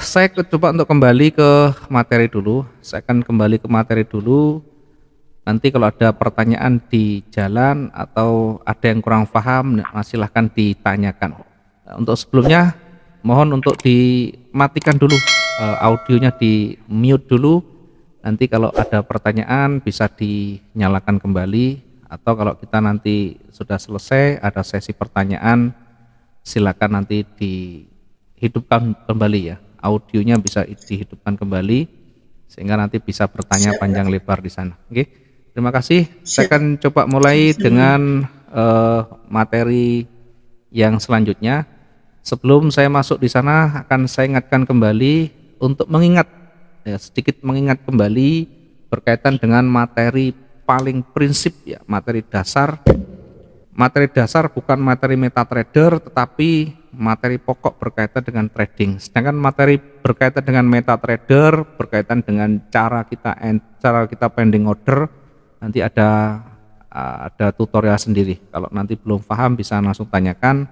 saya coba untuk kembali ke materi dulu. Saya akan kembali ke materi dulu. Nanti kalau ada pertanyaan di jalan atau ada yang kurang paham, nah, silahkan ditanyakan. Untuk sebelumnya, mohon untuk dimatikan dulu audionya, di mute dulu. Nanti kalau ada pertanyaan bisa dinyalakan kembali, atau kalau kita nanti sudah selesai ada sesi pertanyaan, silakan nanti dihidupkan kembali ya, audionya bisa dihidupkan kembali sehingga nanti bisa bertanya panjang lebar di sana. Oke, terima kasih. Saya Siap. akan coba mulai dengan materi yang selanjutnya. Sebelum saya masuk di sana, akan saya ingatkan kembali untuk mengingat, ya, sedikit mengingat kembali berkaitan dengan materi paling prinsip ya, materi dasar. Materi dasar bukan materi MetaTrader, tetapi materi pokok berkaitan dengan trading. Sedangkan materi berkaitan dengan MetaTrader berkaitan dengan cara kita pending order, nanti ada tutorial sendiri. Kalau nanti belum paham bisa langsung tanyakan,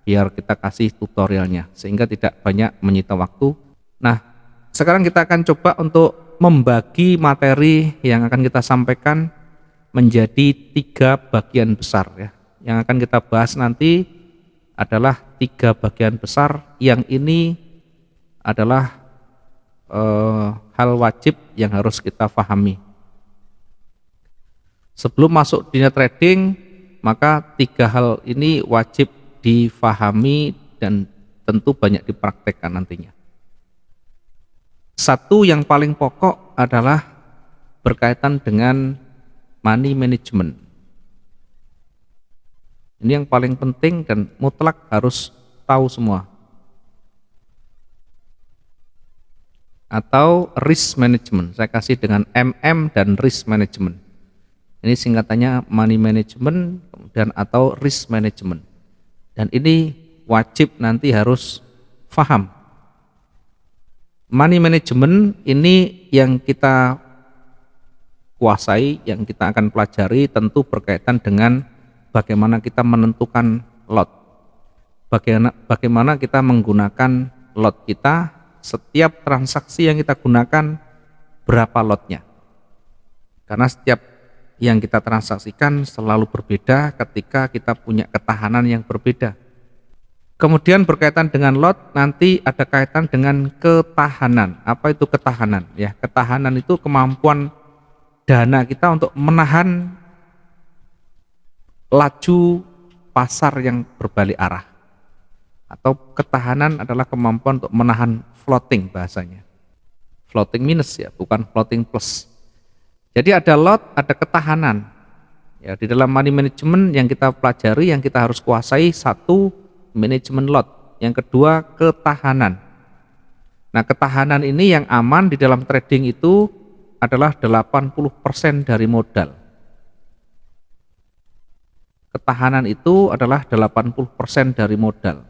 biar kita kasih tutorialnya sehingga tidak banyak menyita waktu. Nah, sekarang kita akan coba untuk membagi materi yang akan kita sampaikan menjadi 3 bagian besar ya. Yang akan kita bahas nanti adalah 3 bagian besar, yang ini adalah hal wajib yang harus kita pahami. Sebelum masuk dunia trading, maka 3 hal ini wajib difahami dan tentu banyak dipraktekkan nantinya. Satu yang paling pokok adalah berkaitan dengan money management. Ini yang paling penting dan mutlak harus tahu semua. Atau risk management, saya kasih dengan MM dan risk management. Ini singkatannya money management dan atau risk management. Dan ini wajib nanti harus paham. Money management ini yang kita kuasai, yang kita akan pelajari tentu berkaitan dengan bagaimana kita menentukan lot, bagaimana kita menggunakan lot kita, setiap transaksi yang kita gunakan berapa lotnya, karena setiap yang kita transaksikan selalu berbeda ketika kita punya ketahanan yang berbeda. Kemudian berkaitan dengan lot nanti ada kaitan dengan ketahanan. Apa itu ketahanan? Ya, ketahanan itu kemampuan dana kita untuk menahan laju pasar yang berbalik arah, atau ketahanan adalah kemampuan untuk menahan floating, bahasanya floating minus ya, bukan floating plus. Jadi ada lot, ada ketahanan ya. Di dalam money management yang kita pelajari, yang kita harus kuasai, satu manajemen lot, yang kedua ketahanan. Nah, ketahanan ini yang aman di dalam trading itu adalah 80% dari modal. Ketahanan itu adalah 80% dari modal.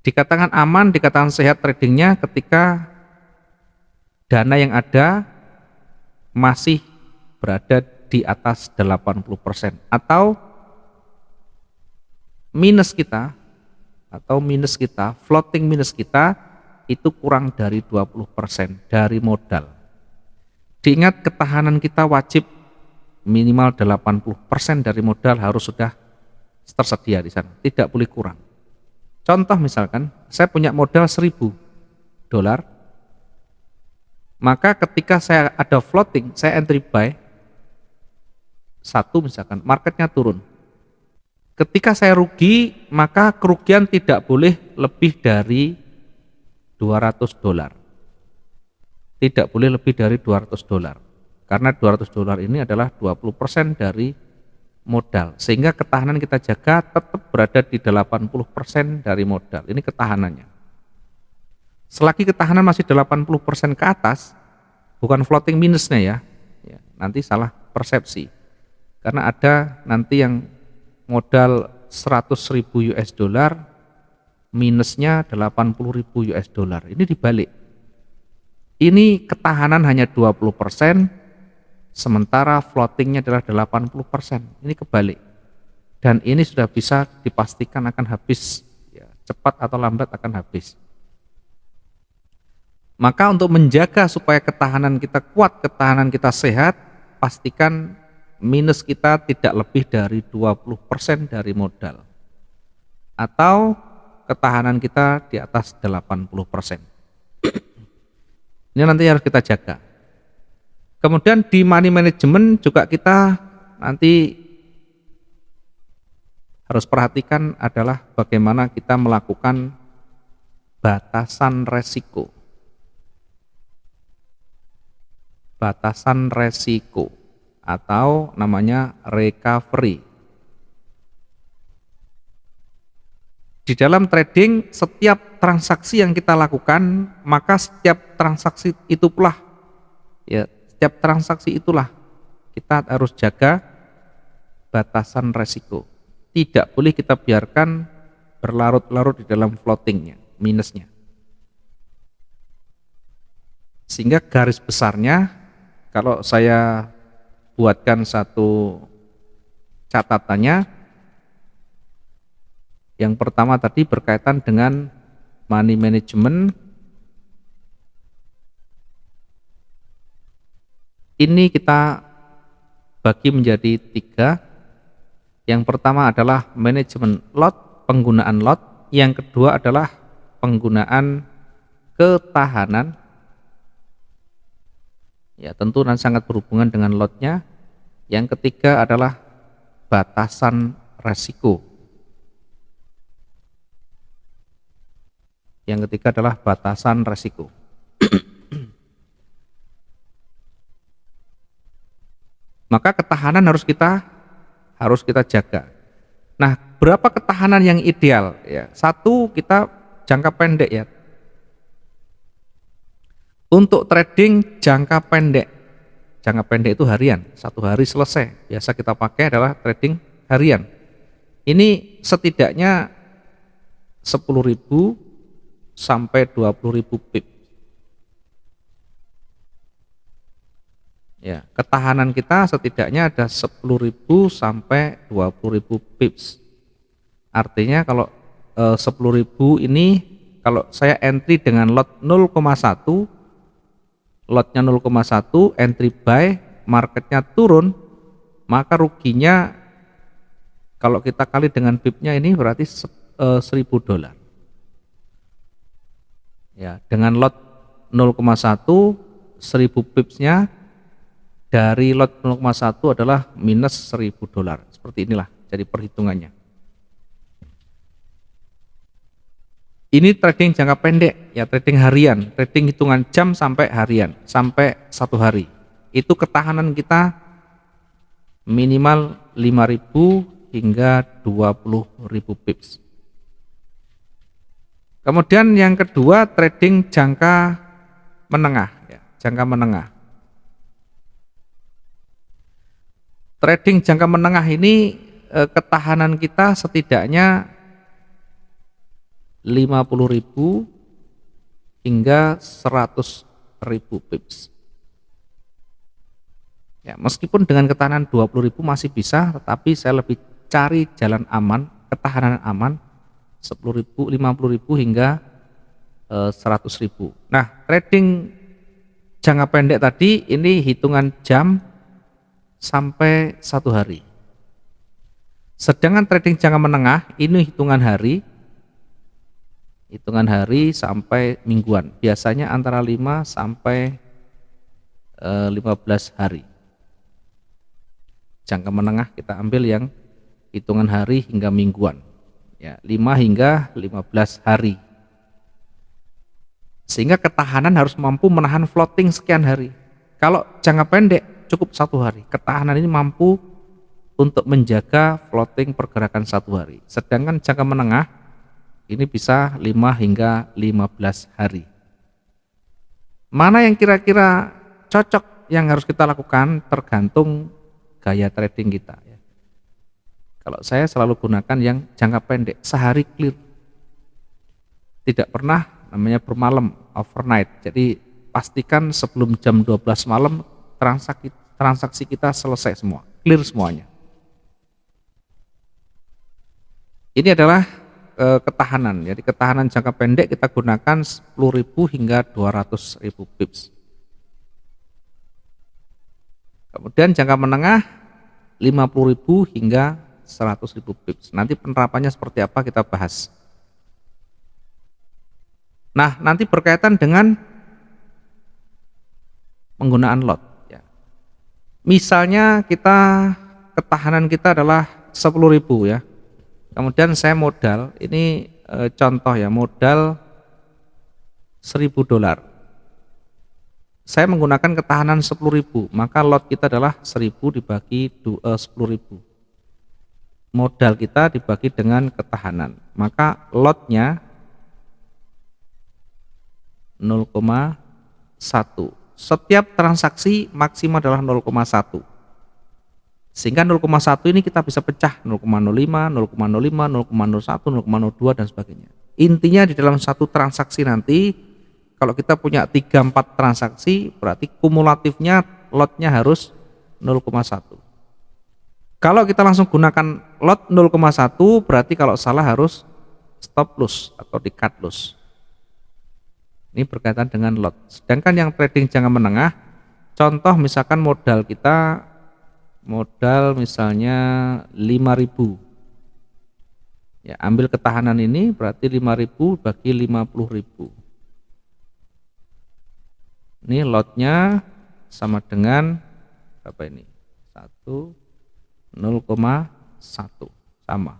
Dikatakan aman, dikatakan sehat tradingnya ketika dana yang ada masih berada di atas 80%, atau minus kita, floating minus kita itu kurang dari 20% dari modal. Diingat, ketahanan kita wajib minimal 80% dari modal harus sudah tersedia di sana, tidak boleh kurang. Contoh misalkan, saya punya modal $1.000, maka ketika saya ada floating, saya entry buy satu, misalkan marketnya turun. Ketika saya rugi, maka kerugian tidak boleh lebih dari $200. Tidak boleh lebih dari $200. Karena $200 ini adalah 20% dari modal, sehingga ketahanan kita jaga tetap berada di 80% dari modal. Ini ketahanannya. Selagi ketahanan masih 80% ke atas, bukan floating minusnya ya, nanti salah persepsi. Karena ada nanti yang modal $100.000, minusnya $80.000. Ini dibalik. Ini ketahanan hanya 20%, sementara floatingnya adalah 80%. Ini kebalik. Dan ini sudah bisa dipastikan akan habis, ya, cepat atau lambat akan habis. Maka untuk menjaga supaya ketahanan kita kuat, ketahanan kita sehat, pastikan minus kita tidak lebih dari 20% dari modal. Atau ketahanan kita di atas 80%. Ini nanti harus kita jaga. Kemudian di money management juga kita nanti harus perhatikan adalah bagaimana kita melakukan batasan resiko. Batasan resiko atau namanya recovery. Di dalam trading setiap transaksi yang kita lakukan, maka setiap transaksi itu pula ya, setiap transaksi itulah kita harus jaga batasan resiko. Tidak boleh kita biarkan berlarut-larut di dalam floatingnya, minusnya. Sehingga garis besarnya, kalau saya buatkan satu catatannya, yang pertama tadi berkaitan dengan money management. Ini kita bagi menjadi 3. Yang pertama adalah manajemen lot, penggunaan lot. Yang kedua adalah penggunaan ketahanan. Ya, tentu nanti sangat berhubungan dengan lotnya. Yang ketiga adalah batasan resiko. Yang ketiga adalah batasan resiko. Maka ketahanan harus kita jaga. Nah, berapa ketahanan yang ideal? Ya, satu, kita jangka pendek ya. Untuk trading jangka pendek itu harian, 1 hari selesai. Biasa kita pakai adalah trading harian. Ini setidaknya 10.000 sampai 20.000 pip. Ya, ketahanan kita setidaknya ada 10.000 sampai 20.000 pips. Artinya kalau 10.000 ini, kalau saya entry dengan lot 0,1, lotnya 0,1, entry buy, marketnya turun, maka ruginya kalau kita kali dengan pipnya ini berarti $1.000. Ya, dengan lot 0,1, 1.000 pipsnya dari lot 0,1 adalah minus $1.000. Seperti inilah jadi perhitungannya. Ini trading jangka pendek ya, trading harian, trading hitungan jam sampai harian, sampai 1 hari. Itu ketahanan kita minimal 5.000 hingga 20.000 pips. Kemudian yang kedua, trading jangka menengah ya, jangka menengah. Trading jangka menengah ini ketahanan kita setidaknya 50.000 hingga 100.000 pips. Ya, meskipun dengan ketahanan 20.000 masih bisa, tetapi saya lebih cari jalan aman, ketahanan aman 10.000, 50.000 hingga 100.000. Nah, trading jangka pendek tadi ini hitungan jam sampai 1 hari. Sedangkan trading jangka menengah ini hitungan sampai mingguan, biasanya antara 5 sampai 15 hari. Jangka menengah kita ambil yang hitungan hari hingga mingguan ya, 5 hingga 15 hari, sehingga ketahanan harus mampu menahan floating sekian hari. Kalau jangka pendek cukup 1 hari, ketahanan ini mampu untuk menjaga floating pergerakan 1 hari. Sedangkan jangka menengah ini bisa 5 hingga 15 hari. Mana yang kira-kira cocok yang harus kita lakukan tergantung gaya trading kita ya. Kalau saya selalu gunakan yang jangka pendek, sehari clear. Tidak pernah namanya bermalam, overnight. Jadi pastikan sebelum jam 12 malam transaksi kita selesai semua, clear semuanya. Ini adalah ketahanan. Jadi ketahanan jangka pendek kita gunakan 10.000 hingga 200.000 pips. Kemudian jangka menengah 50.000 hingga 100.000 pips. Nanti penerapannya seperti apa kita bahas. Nah, nanti berkaitan dengan penggunaan lot. Ya. Misalnya ketahanan kita adalah 10.000 ya. Kemudian saya modal, ini contoh ya, modal $1.000. Saya menggunakan ketahanan 10.000, maka lot kita adalah 1.000 dibagi 10.000. Modal kita dibagi dengan ketahanan, maka lotnya 0,1. Setiap transaksi maksimal adalah 0,1. Sehingga 0,1 ini kita bisa pecah 0,05, 0,05, 0,01, 0,02 dan sebagainya. Intinya di dalam satu transaksi nanti, kalau kita punya 3-4 transaksi, berarti kumulatifnya lotnya harus 0,1. Kalau kita langsung gunakan lot 0,1, berarti kalau salah harus stop loss atau di cut loss. Ini berkaitan dengan lot. Sedangkan yang trading jangka menengah, contoh misalkan modal kita, modal misalnya 5.000. Ya, ambil ketahanan ini berarti 5.000 bagi 50.000. Ini lotnya sama dengan berapa ini? 0,1 sama.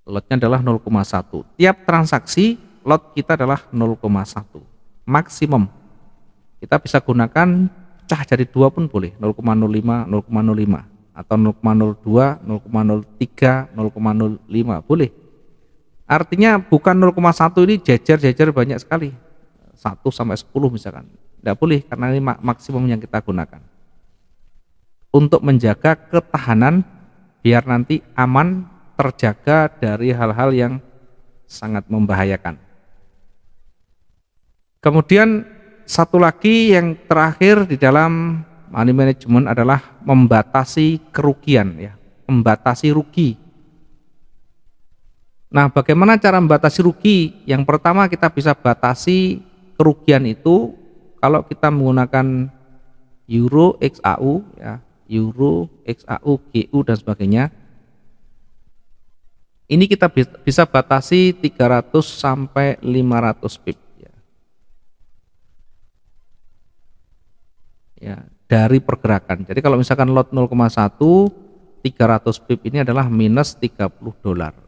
Lotnya adalah 0,1. Tiap transaksi lot kita adalah 0,1. Maksimum. Kita bisa gunakan pecah jadi 2 pun boleh, 0,05, 0,05 atau 0,02, 0,03, 0,05 boleh. Artinya bukan 0,1 ini jejer-jejer banyak sekali. 1 sampai 10 misalkan. Tidak boleh karena ini maksimum yang kita gunakan. Untuk menjaga ketahanan biar nanti aman, terjaga dari hal-hal yang sangat membahayakan. Kemudian satu lagi yang terakhir di dalam money management adalah membatasi kerugian ya, membatasi rugi. Nah, bagaimana cara membatasi rugi? Yang pertama kita bisa batasi kerugian itu kalau kita menggunakan euro XAU ya, euro XAU GU dan sebagainya. Ini kita bisa batasi 300 sampai 500 pip ya. Ya, dari pergerakan. Jadi kalau misalkan lot 0,1, 300 pip ini adalah minus $30.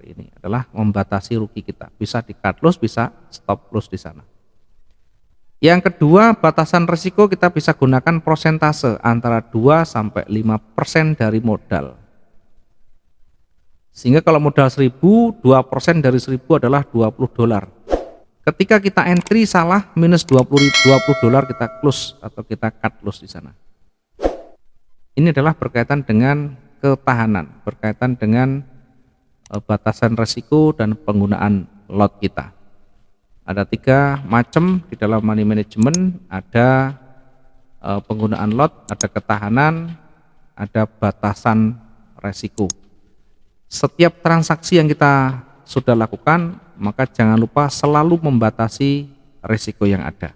Ini adalah membatasi rugi kita. Bisa di cut loss, bisa stop loss di sana. Yang kedua, batasan risiko kita bisa gunakan persentase antara 2 sampai 5% dari modal. Sehingga kalau modal 1.000, 2% dari 1.000 adalah $20. Ketika kita entry salah minus $20 kita close atau kita cut loss di sana. Ini adalah berkaitan dengan ketahanan, berkaitan dengan batasan risiko dan penggunaan lot kita. Ada 3 macam di dalam money management, ada penggunaan lot, ada ketahanan, ada batasan resiko. Setiap transaksi yang kita sudah lakukan, maka jangan lupa selalu membatasi risiko yang ada.